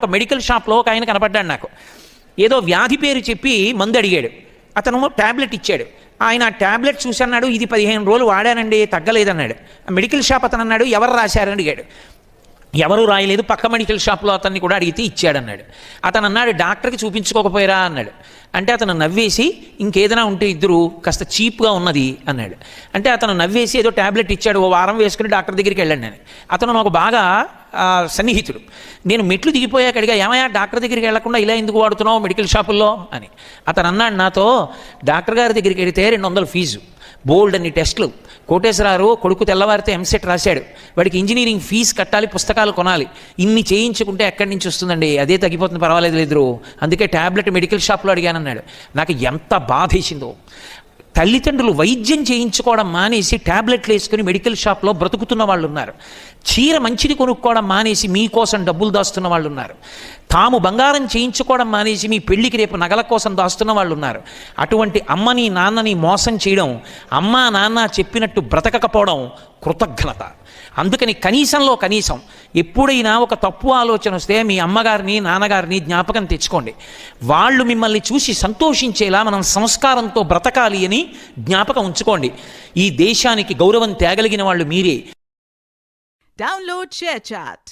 ఒక మెడికల్ షాప్లో ఒక ఆయన కనపడ్డాడు నాకు. ఏదో వ్యాధి పేరు చెప్పి మందు అడిగాడు. అతను ట్యాబ్లెట్ ఇచ్చాడు. ఆయన ఆ ట్యాబ్లెట్ చూసి అన్నాడు, ఇది 15 రోజులు వాడానండి, తగ్గలేదన్నాడు. మెడికల్ షాప్ అతను అన్నాడు, ఎవరు రాశారని అడిగాడు. ఎవరు రాయలేదు, పక్క మెడికల్ షాప్లో అతన్ని కూడా అడిగితే ఇచ్చాడన్నాడు. అతను అన్నాడు, డాక్టర్కి చూపించుకోకపోయారా అన్నాడు. అంటే అతను నవ్వేసి, ఇంకేదైనా ఉంటే ఇద్దరు కాస్త చీప్గా ఉన్నది అన్నాడు. అంటే అతను నవ్వేసి ఏదో ట్యాబ్లెట్ ఇచ్చాడు. ఓ వారం వేసుకుని డాక్టర్ దగ్గరికి వెళ్ళాను నేను. అతను నాకు బాగా సన్నిహితుడు. నేను మెట్లు దిగిపోయాక అడిగా, ఏమయ్యా డాక్టర్ దగ్గరికి వెళ్లకుండా ఇలా ఎందుకు వాడుతున్నావు మెడికల్ షాపుల్లో అని. అతను అన్నాడు నాతో, డాక్టర్ గారి దగ్గరికి వెళితే 200 ఫీజు, బోల్డ్ అన్ని టెస్టులు, కోటేశ్వరరావు కొడుకు తెల్లవారితే ఎంసెట్ రాశాడు, వాడికి ఇంజనీరింగ్ ఫీజు కట్టాలి, పుస్తకాలు కొనాలి, ఇన్ని చేయించుకుంటే ఎక్కడి నుంచి వస్తుందండి, అదే తగ్గిపోతుంది, పర్వాలేదు లేదు, అందుకే ట్యాబ్లెట్ మెడికల్ షాప్లో అడిగానన్నాడు. నాకు ఎంత బాధేసిందో. తల్లిదండ్రులు వైద్యం చేయించుకోవడం మానేసి ట్యాబ్లెట్లు వేసుకుని మెడికల్ షాప్లో బ్రతుకుతున్న వాళ్ళు ఉన్నారు. చీర మంచిది కొనుక్కోవడం మానేసి మీకోసం డబ్బులు దాస్తున్న వాళ్ళు ఉన్నారు. తాము బంగారం చేయించుకోవడం మానేసి మీ పెళ్లికి రేపు నగల కోసం దాస్తున్న వాళ్ళు ఉన్నారు. అటువంటి అమ్మని నాన్నని మోసం చేయడం, అమ్మా నాన్న చెప్పినట్టు బ్రతకకపోవడం కృతజ్ఞత. అందుకని కనీసంలో కనీసం ఎప్పుడైనా ఒక తప్పు ఆలోచన వస్తే మీ అమ్మగారిని నాన్నగారిని జ్ఞాపకం తెచ్చుకోండి. వాళ్ళు మిమ్మల్ని చూసి సంతోషించేలా మనం సంస్కారంతో బ్రతకాలి అని జ్ఞాపకం ఉంచుకోండి. ఈ దేశానికి గౌరవం తేగలిగిన వాళ్ళు మీరే. Download ShareChat.